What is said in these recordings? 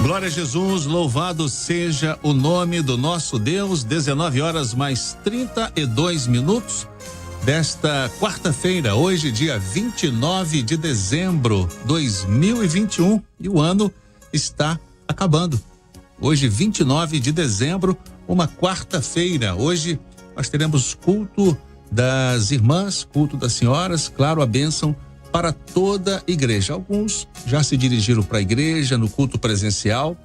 Glória a Jesus, louvado seja o nome do nosso Deus. 19 horas mais 32 minutos desta quarta-feira, hoje dia 29 de dezembro de 2021, e o ano está acabando. Hoje, 29 de dezembro, uma quarta-feira. Hoje nós teremos culto das irmãs, culto das senhoras, claro, a bênção para toda a igreja. Alguns já se dirigiram para a igreja no culto presencial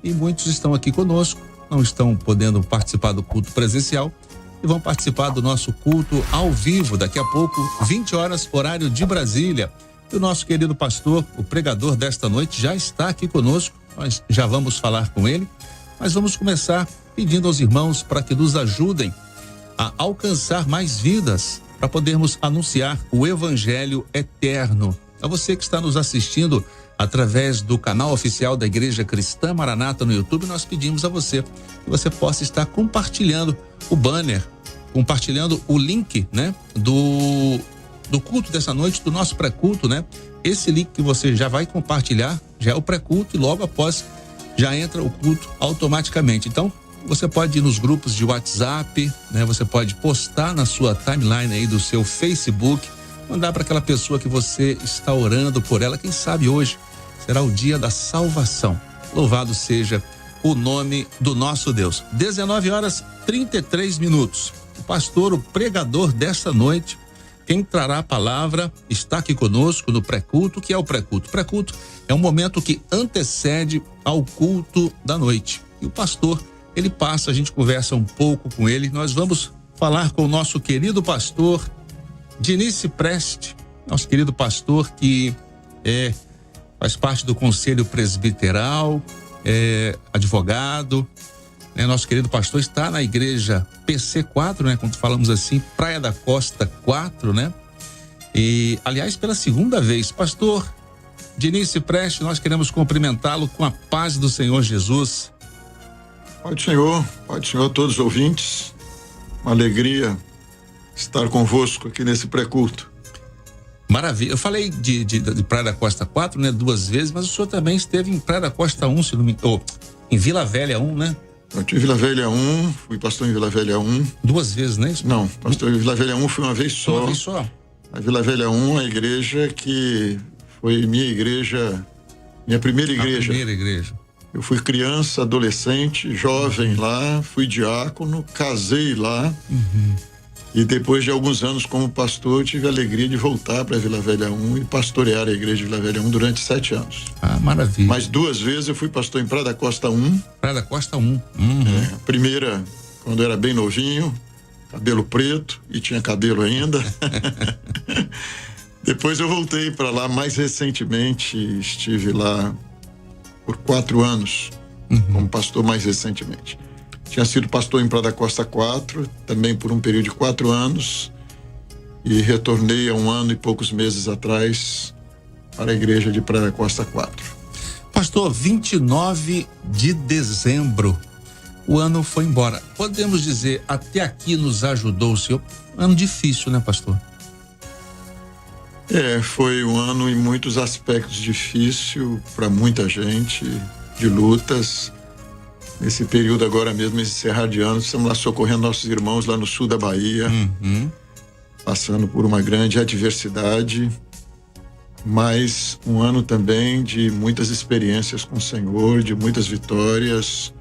e muitos estão aqui conosco, não estão podendo participar do culto presencial e vão participar do nosso culto ao vivo daqui a pouco, 20 horas, horário de Brasília. E o nosso querido pastor, o pregador desta noite, já está aqui conosco. Nós já vamos falar com ele, mas vamos começar pedindo aos irmãos para que nos ajudem a alcançar mais vidas, para podermos anunciar o Evangelho eterno. A você que está nos assistindo através do canal oficial da Igreja Cristã Maranata no YouTube, nós pedimos a você que você possa estar compartilhando o banner, compartilhando o link, né, do culto dessa noite, do nosso pré-culto, né? Esse link que você já vai compartilhar já é o pré-culto e logo após já entra o culto automaticamente. Então, você pode ir nos grupos de WhatsApp, né? Você pode postar na sua timeline aí do seu Facebook, mandar para aquela pessoa que você está orando por ela. Quem sabe hoje será o dia da salvação. Louvado seja o nome do nosso Deus. 19 horas 33 minutos. O pastor, o pregador desta noite, quem trará a palavra, está aqui conosco no pré-culto. O que é o pré-culto? Pré-culto é um momento que antecede ao culto da noite. E o pastor, ele passa, a gente conversa um pouco com ele. Nós vamos falar com o nosso querido pastor Dinice Preste, nosso querido pastor que faz parte do Conselho Presbiteral, advogado, né? Nosso querido pastor está na igreja PC4, né? Quando falamos assim, Praia da Costa 4, né? E, aliás, pela segunda vez, pastor Dinice Preste, nós queremos cumprimentá-lo com a paz do Senhor Jesus. Pode, Senhor, todos os ouvintes, uma alegria estar convosco aqui nesse pré-culto. Maravilha, eu falei de Praia da Costa 4, né, 2 vezes, mas o senhor também esteve em Praia da Costa 1, se não me engano, em Vila Velha 1, né? Eu tive em Vila Velha 1, fui pastor em Vila Velha 1. 2 vezes, né? Não, pastor em Vila Velha 1 foi uma vez só. Uma vez só? A Vila Velha 1, a igreja que foi minha primeira igreja. A primeira igreja. Eu fui criança, adolescente, jovem lá, fui diácono, casei lá. E depois de alguns anos como pastor, tive a alegria de voltar para Vila Velha 1 e pastorear a igreja de Vila Velha 1 durante 7 anos. Ah, maravilha. Mas 2 vezes eu fui pastor em Praia da Costa 1. Praia da Costa 1. A primeira, quando eu era bem novinho, cabelo preto e tinha cabelo ainda. Depois eu voltei para lá mais recentemente, estive lá por 4 anos, como pastor mais recentemente. Tinha sido pastor em Praia da Costa 4, também por um período de 4 anos, e retornei há 1 ano e poucos meses atrás para a igreja de Praia da Costa 4. Pastor, 29 de dezembro, o ano foi embora. Podemos dizer, até aqui nos ajudou o senhor? Ano difícil, né, pastor? Foi um ano em muitos aspectos difícil para muita gente, de lutas. Nesse período agora mesmo, esse encerrar de ano, estamos lá socorrendo nossos irmãos lá no sul da Bahia, passando por uma grande adversidade, mas um ano também de muitas experiências com o Senhor, de muitas vitórias,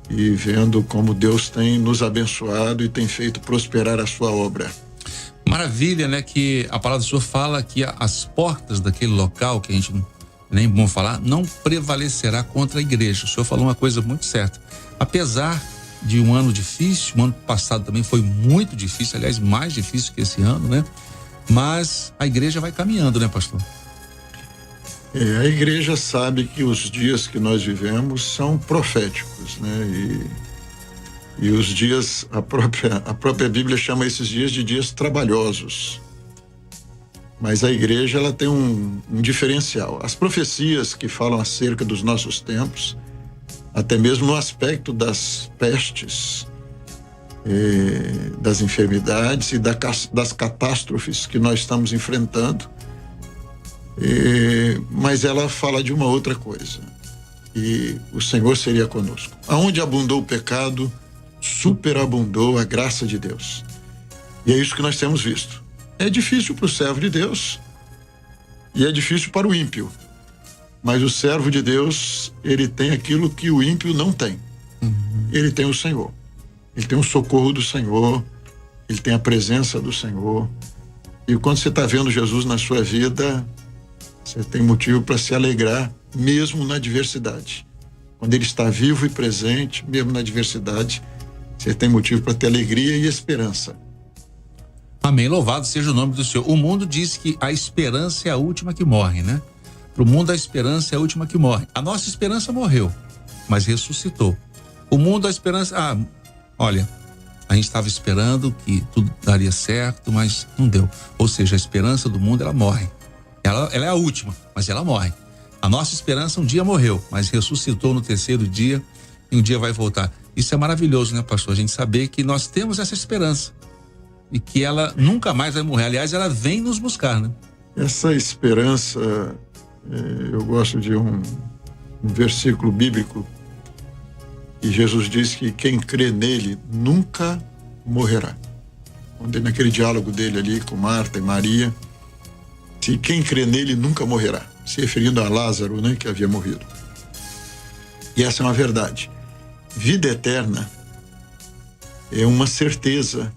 e vendo como Deus tem nos abençoado e tem feito prosperar a sua obra. Maravilha, né? Que a palavra do Senhor fala que as portas daquele local, que a gente nem bom falar, não prevalecerá contra a igreja. O senhor falou uma coisa muito certa. Apesar de um ano difícil, o ano passado também foi muito difícil, aliás, mais difícil que esse ano, né? Mas a igreja vai caminhando, né, pastor? A igreja sabe que os dias que nós vivemos são proféticos, né? E os dias, a própria Bíblia chama esses dias de dias trabalhosos. Mas a igreja, ela tem um diferencial. As profecias que falam acerca dos nossos tempos, até mesmo no aspecto das pestes, das enfermidades e das catástrofes que nós estamos enfrentando, mas ela fala de uma outra coisa. e o Senhor seria conosco. Aonde abundou o pecado, superabundou a graça de Deus. E é isso que nós temos visto. É difícil para o servo de Deus e é difícil para o ímpio. Mas o servo de Deus, ele tem aquilo que o ímpio não tem. Ele tem o Senhor. Ele tem o socorro do Senhor. Ele tem a presença do Senhor. E quando você está vendo Jesus na sua vida, você tem motivo para se alegrar, mesmo na adversidade. Quando ele está vivo e presente, mesmo na adversidade, você tem motivo para ter alegria e esperança. Amém, louvado seja o nome do Senhor. O mundo diz que a esperança é a última que morre, né? Para o mundo a esperança é a última que morre. A nossa esperança morreu, mas ressuscitou. O mundo a esperança, olha, a gente estava esperando que tudo daria certo, mas não deu. Ou seja, a esperança do mundo, ela morre. Ela é a última, mas ela morre. A nossa esperança um dia morreu, mas ressuscitou no terceiro dia e um dia vai voltar. Isso é maravilhoso, né, pastor? A gente saber que nós temos essa esperança e que ela nunca mais vai morrer. Aliás, ela vem nos buscar, né? Essa esperança, eu gosto de um versículo bíblico e Jesus diz que quem crê nele nunca morrerá. Naquele diálogo dele ali com Marta e Maria, se quem crê nele nunca morrerá, se referindo a Lázaro, né, que havia morrido. E essa é uma verdade. Vida eterna é uma certeza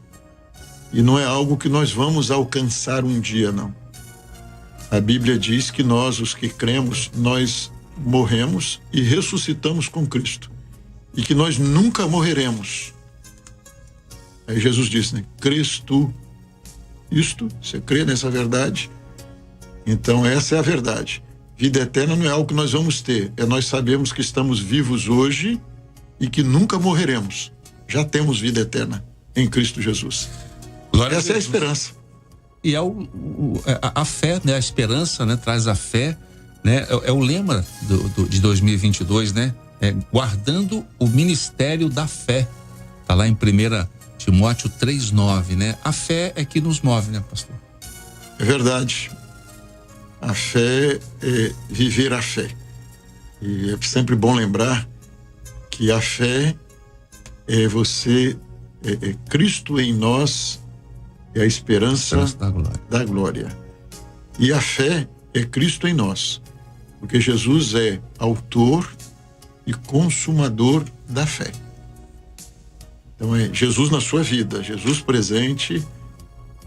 e não é algo que nós vamos alcançar um dia, não. A Bíblia diz que nós, os que cremos, nós morremos e ressuscitamos com Cristo e que nós nunca morreremos. Aí Jesus diz, né? Crês tu isto? Você crê nessa verdade? Então essa é a verdade. Vida eterna não é algo que nós vamos ter, é nós sabemos que estamos vivos hoje e que nunca morreremos. Já temos vida eterna em Cristo Jesus. Glória essa é a esperança. E é a fé, né? A esperança, né? Traz a fé, né? É o lema de 2022, né? Guardando o ministério da fé. Tá lá em 1 Timóteo 3:9, né? A fé é que nos move, né, pastor? É verdade. A fé é viver a fé. E é sempre bom lembrar que a fé é você, Cristo em nós é a esperança da glória. E a fé é Cristo em nós, porque Jesus é autor e consumador da fé. Então é Jesus na sua vida, Jesus presente,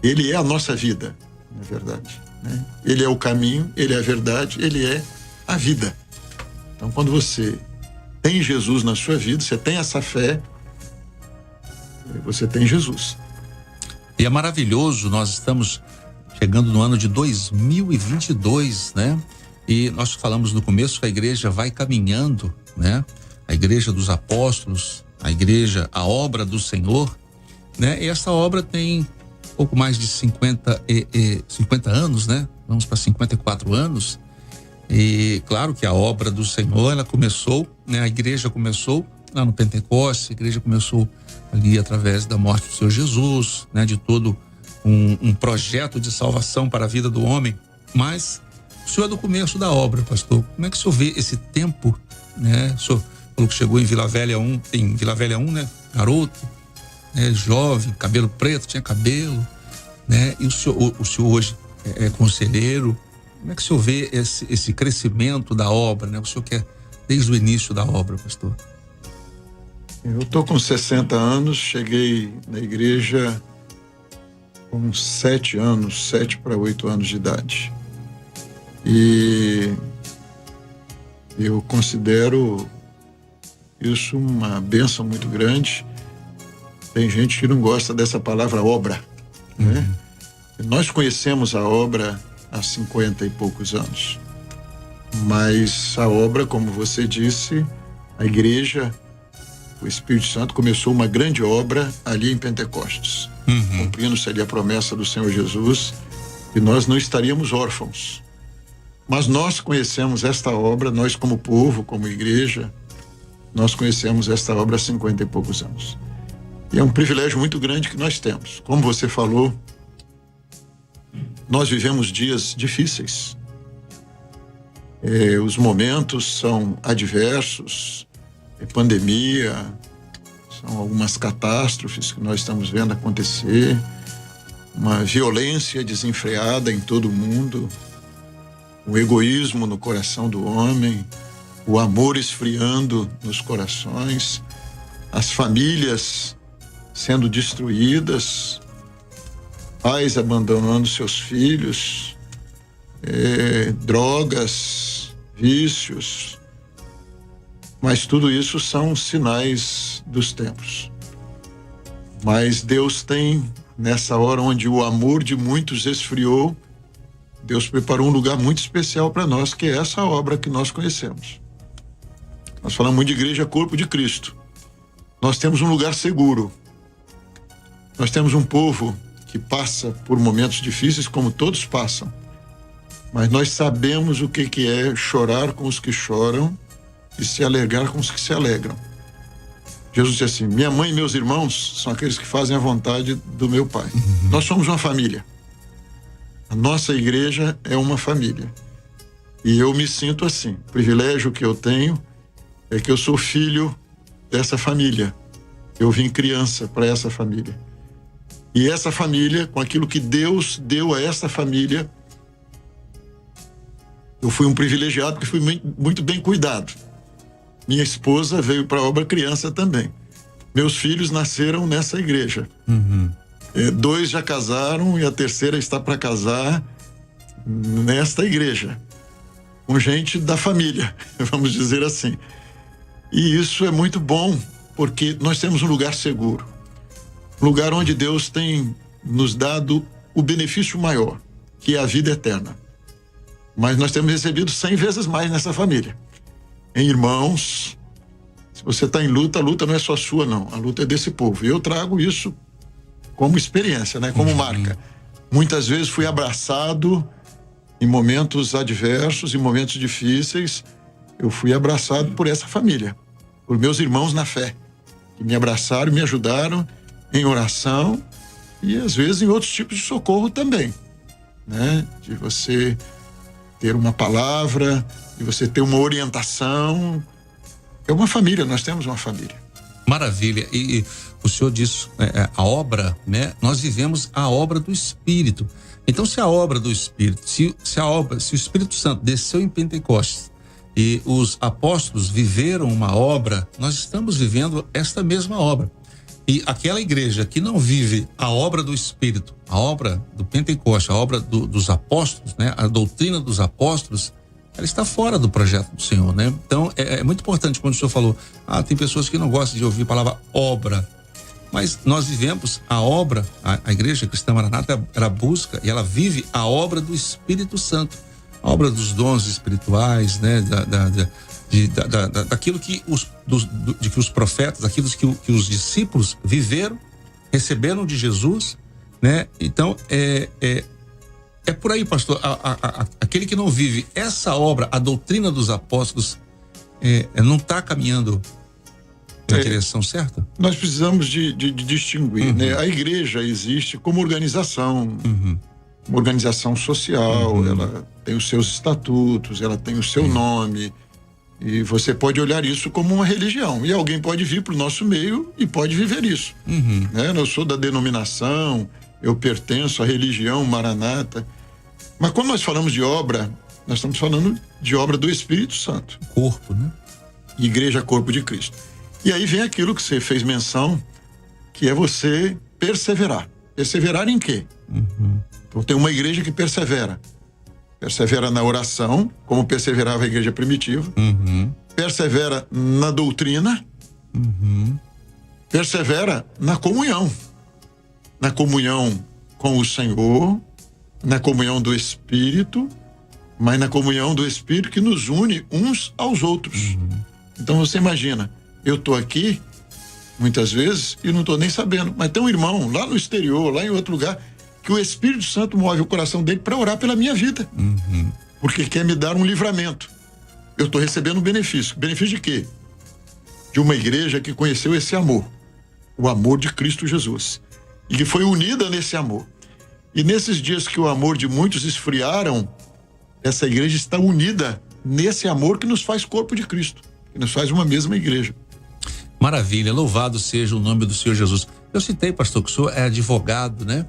ele é a nossa vida, na verdade, né? Ele é o caminho, ele é a verdade, ele é a vida. Então quando você tem Jesus na sua vida, você tem essa fé, você tem Jesus. E é maravilhoso, nós estamos chegando no ano de 2022, né? E nós falamos no começo que a igreja vai caminhando, né? A igreja dos apóstolos, a igreja, a obra do Senhor, né? E essa obra tem pouco mais de 50 anos, né? Vamos para 54 anos. E claro que a obra do Senhor, ela começou, né? A igreja começou lá no Pentecostes, a igreja começou ali através da morte do Senhor Jesus, né? De todo um projeto de salvação para a vida do homem. Mas o senhor é do começo da obra, pastor. Como é que o senhor vê esse tempo, né? O senhor falou que chegou em Vila Velha 1, né? Garoto, né? Jovem, cabelo preto, tinha cabelo, né? E o senhor hoje é conselheiro. Como é que o senhor vê esse crescimento da obra, né? O senhor que é desde o início da obra, pastor. Eu estou com 60 anos, cheguei na igreja com 7 para 8 anos de idade. E eu considero isso uma bênção muito grande. Tem gente que não gosta dessa palavra obra, né? Nós conhecemos a obra há 50 e poucos anos. Mas a obra, como você disse, a igreja, o Espírito Santo começou uma grande obra ali em Pentecostes, cumprindo-se ali a promessa do Senhor Jesus, e nós não estaríamos órfãos. Mas nós conhecemos esta obra, nós como povo, como igreja, nós conhecemos esta obra há 50 e poucos anos. E é um privilégio muito grande que nós temos. Como você falou, nós vivemos dias difíceis. Os momentos são adversos, pandemia, são algumas catástrofes que nós estamos vendo acontecer, uma violência desenfreada em todo o mundo, o egoísmo no coração do homem, o amor esfriando nos corações, as famílias sendo destruídas, pais abandonando seus filhos, drogas, vícios, mas tudo isso são sinais dos tempos. Mas Deus tem, nessa hora onde o amor de muitos esfriou, Deus preparou um lugar muito especial para nós, que é essa obra que nós conhecemos. Nós falamos muito de igreja, corpo de Cristo. Nós temos um lugar seguro. Nós temos um povo que passa por momentos difíceis, como todos passam. Mas nós sabemos o que é chorar com os que choram e se alegrar com os que se alegram. Jesus disse assim: minha mãe e meus irmãos são aqueles que fazem a vontade do meu Pai. Nós somos uma família. A nossa igreja é uma família. E eu me sinto assim. O privilégio que eu tenho é que eu sou filho dessa família. Eu vim criança para essa família. E essa família, com aquilo que Deus deu a essa família, eu fui um privilegiado porque fui muito bem cuidado. Minha esposa veio para a obra criança também. Meus filhos nasceram nessa igreja. 2 já casaram e a terceira está para casar nesta igreja. Com gente da família, vamos dizer assim. E isso é muito bom, porque nós temos um lugar seguro. Um lugar onde Deus tem nos dado o benefício maior, que é a vida eterna. Mas nós temos recebido 100 vezes mais nessa família. Em irmãos, se você está em luta, a luta não é só sua, não. A luta é desse povo. E eu trago isso como experiência, né? Como marca. Muitas vezes fui abraçado em momentos adversos, em momentos difíceis. Eu fui abraçado por essa família, por meus irmãos na fé, que me abraçaram, me ajudaram em oração e às vezes em outros tipos de socorro também, né? De você ter uma palavra, de você ter uma orientação. É uma família, nós temos uma família. Maravilha. E o senhor disse a obra, né? Nós vivemos a obra do Espírito. Então, se a obra do Espírito, se o Espírito Santo desceu em Pentecostes e os apóstolos viveram uma obra, nós estamos vivendo esta mesma obra. E aquela igreja que não vive a obra do Espírito, a obra do Pentecostes, a obra dos apóstolos, né? A doutrina dos apóstolos, ela está fora do projeto do Senhor, né? Então, é muito importante quando o senhor falou, tem pessoas que não gostam de ouvir a palavra obra, mas nós vivemos a obra, a Igreja Cristã Maranata, ela busca e ela vive a obra do Espírito Santo, a obra dos dons espirituais, né? Daquilo que os profetas, daquilo que os discípulos viveram, receberam de Jesus, né? Então, é por aí, pastor. Aquele que não vive essa obra, a doutrina dos apóstolos, não está caminhando na direção certa? Nós precisamos de distinguir, né? A igreja existe como organização, uma organização social, ela tem os seus estatutos, ela tem o seu nome, e você pode olhar isso como uma religião, e alguém pode vir para o nosso meio e pode viver isso, né? Eu sou da denominação, eu pertenço à religião Maranata, mas quando nós falamos de obra, nós estamos falando de obra do Espírito Santo. Corpo, né? Igreja, corpo de Cristo. E aí vem aquilo que você fez menção, que é você perseverar. Perseverar em quê? Então tem uma igreja que persevera. Persevera na oração, como perseverava a igreja primitiva. Persevera na doutrina. Persevera na comunhão. Na comunhão com o Senhor, na comunhão do Espírito, mas na comunhão do Espírito que nos une uns aos outros. Então você imagina, eu estou aqui, muitas vezes, e não estou nem sabendo, mas tem um irmão lá no exterior, lá em outro lugar, que o Espírito Santo move o coração dele para orar pela minha vida, porque quer me dar um livramento. Eu estou recebendo um benefício. Benefício de quê? De uma igreja que conheceu esse amor, o amor de Cristo Jesus, e que foi unida nesse amor. E nesses dias que o amor de muitos esfriaram, essa igreja está unida nesse amor que nos faz corpo de Cristo, que nos faz uma mesma igreja. Maravilha, louvado seja o nome do Senhor Jesus. Eu citei, pastor, que o senhor é advogado, né?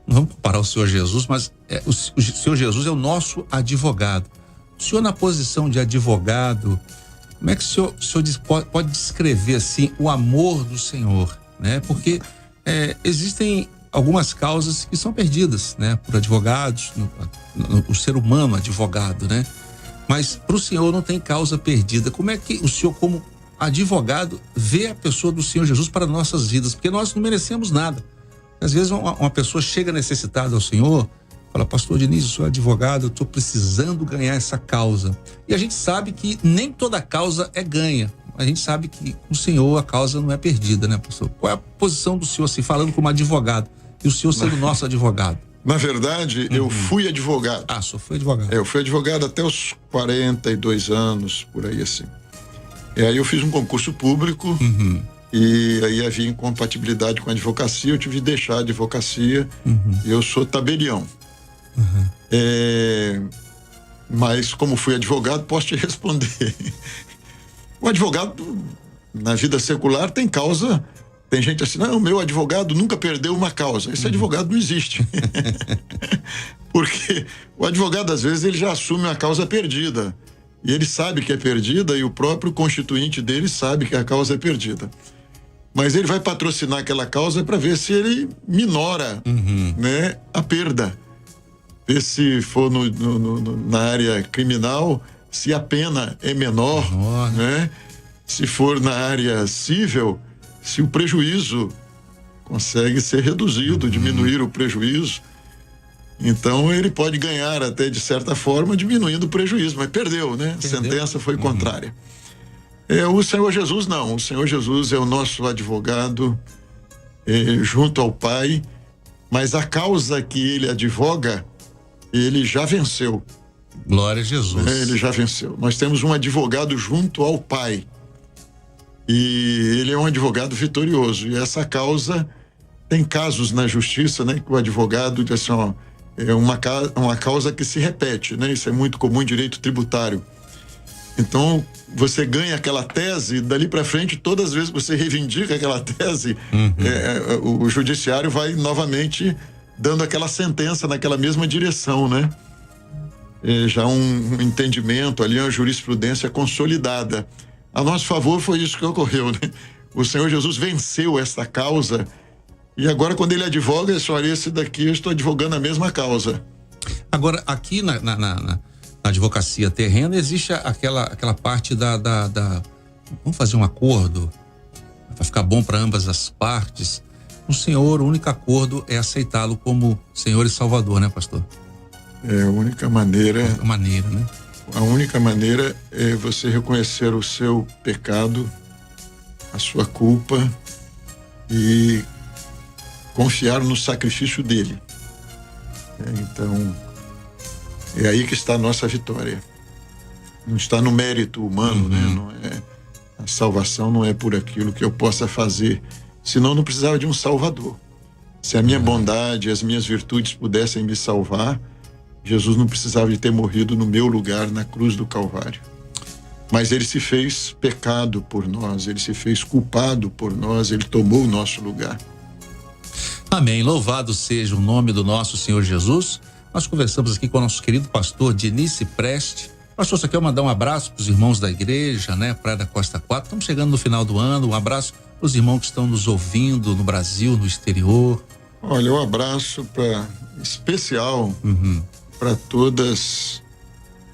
Não vamos comparar o Senhor Jesus, mas o Senhor Jesus é o nosso advogado. O senhor, na posição de advogado, como é que o senhor pode descrever assim o amor do Senhor, né? Porque existem algumas causas que são perdidas, né? Por advogados, o ser humano advogado, né? Mas para o Senhor não tem causa perdida. Como é que o Senhor, como advogado, vê a pessoa do Senhor Jesus para nossas vidas? Porque nós não merecemos nada. Às vezes uma pessoa chega necessitada ao Senhor, fala: pastor Diniz, eu sou advogado, eu estou precisando ganhar essa causa. E a gente sabe que nem toda causa é ganha. A gente sabe que com o Senhor a causa não é perdida, né, pastor? Qual é a posição do Senhor, assim, falando como advogado, e o Senhor sendo nosso advogado? Na verdade, eu fui advogado. Ah, só foi advogado. Eu fui advogado até os 42 anos, por aí assim. E aí eu fiz um concurso público, e aí havia incompatibilidade com a advocacia, eu tive de deixar a advocacia, e eu sou tabelião. Mas como fui advogado, posso te responder. O advogado, na vida secular, tem causa. Tem gente assim: não, o meu advogado nunca perdeu uma causa. Esse advogado não existe. Porque o advogado, às vezes, ele já assume uma causa perdida. E ele sabe que é perdida, e o próprio constituinte dele sabe que a causa é perdida. Mas ele vai patrocinar aquela causa para ver se ele minora, né, a perda. Ver se for na área criminal, se a pena é menor, né? Se for na área civil, se o prejuízo consegue ser reduzido, diminuir o prejuízo. Então ele pode ganhar até de certa forma diminuindo o prejuízo, mas perdeu, né? A sentença foi contrária. O Senhor Jesus não. O Senhor Jesus é o nosso advogado junto ao Pai, mas a causa que ele advoga, ele já venceu. Glória a Jesus. Ele já venceu. Nós temos um advogado junto ao Pai. E ele é um advogado vitorioso. E essa causa, tem casos na justiça, né, que o advogado diz assim: ó, é uma causa que se repete, né? Isso é muito comum em direito tributário. Então, você ganha aquela tese, dali para frente, todas as vezes que você reivindica aquela tese, o judiciário vai novamente dando aquela sentença naquela mesma direção, né? Já um entendimento ali, uma jurisprudência consolidada. A nosso favor foi isso que ocorreu, né? O Senhor Jesus venceu essa causa, e agora quando ele advoga, é só: esse daqui eu estou advogando a mesma causa. Agora, aqui na advocacia terrena existe aquela parte da vamos fazer um acordo para ficar bom para ambas as partes. O Senhor, o único acordo é aceitá-lo como Senhor e Salvador, né, pastor? É a única maneira. A única maneira, né? A única maneira é você reconhecer o seu pecado, a sua culpa, e confiar no sacrifício dele. Então, é aí que está a nossa vitória. Não está no mérito humano, né? Não é, a salvação não é por aquilo que eu possa fazer, senão não precisava de um Salvador. Se a minha bondade, as minhas virtudes pudessem me salvar, Jesus não precisava de ter morrido no meu lugar na cruz do Calvário. Mas ele se fez pecado por nós, ele se fez culpado por nós, ele tomou o nosso lugar. Amém. Louvado seja o nome do nosso Senhor Jesus. Nós conversamos aqui com o nosso querido pastor Diniz Preste. Pastor, só quero mandar um abraço para os irmãos da igreja, né? Praia da Costa 4. Estamos chegando no final do ano. Um abraço para os irmãos que estão nos ouvindo no Brasil, no exterior. Olha, um abraço especial para todas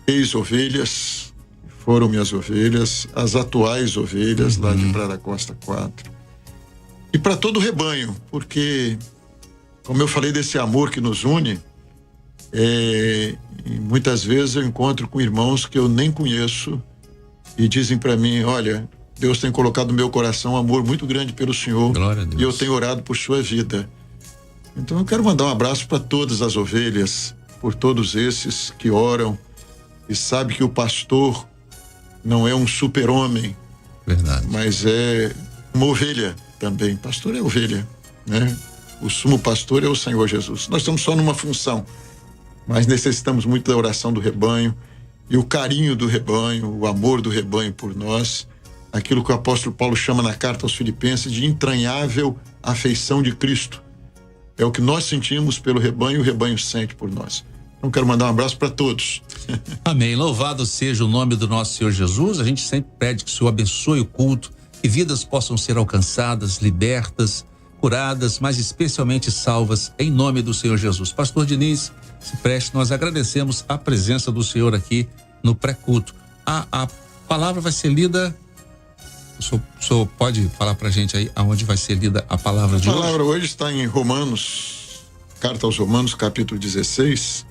ex-ovelhas, que foram minhas ovelhas, as atuais ovelhas lá de Praia da Costa 4. E para todo o rebanho, porque, como eu falei desse amor que nos une, e muitas vezes eu encontro com irmãos que eu nem conheço e dizem para mim: olha, Deus tem colocado no meu coração um amor muito grande pelo Senhor, e eu tenho orado por sua vida. Então eu quero mandar um abraço para todas as ovelhas, por todos esses que oram e sabem que o pastor não é um super-homem, mas é uma ovelha também. Pastor é ovelha, né? O sumo pastor é o Senhor Jesus. Nós estamos só numa função, mas necessitamos muito da oração do rebanho, e o carinho do rebanho, o amor do rebanho por nós, aquilo que o apóstolo Paulo chama na carta aos Filipenses de entranhável afeição de Cristo. É o que nós sentimos pelo rebanho e o rebanho sente por nós. Então quero mandar um abraço para todos. Amém. Louvado seja o nome do nosso Senhor Jesus. A gente sempre pede que o Senhor abençoe o culto, que vidas possam ser alcançadas, libertas, curadas, mas especialmente salvas em nome do Senhor Jesus. Pastor Diniz Cipreste, nós agradecemos a presença do Senhor aqui no pré-culto. A palavra vai ser lida. O senhor pode falar pra gente aí aonde vai ser lida a palavra de hoje? A palavra hoje está em Romanos, carta aos Romanos, capítulo 16,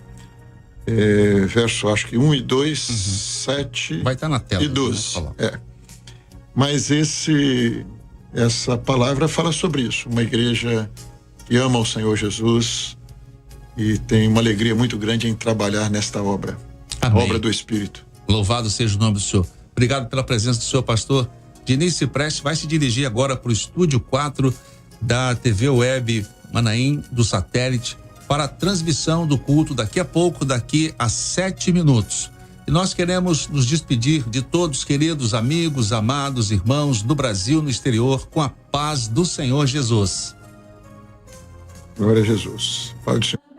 verso acho que 1 e 2, 7 vai estar na tela, e 12. Mas essa palavra fala sobre isso. Uma igreja que ama o Senhor Jesus e tem uma alegria muito grande em trabalhar nesta obra. Amém. A obra do Espírito. Louvado seja o nome do Senhor. Obrigado pela presença do senhor, pastor. Diniz Cipreste vai se dirigir agora para o estúdio 4 da TV Web Manaim, do satélite, para a transmissão do culto daqui a 7 minutos. E nós queremos nos despedir de todos, queridos amigos, amados, irmãos, no Brasil, no exterior, com a paz do Senhor Jesus. Glória a Jesus. Paz do Senhor.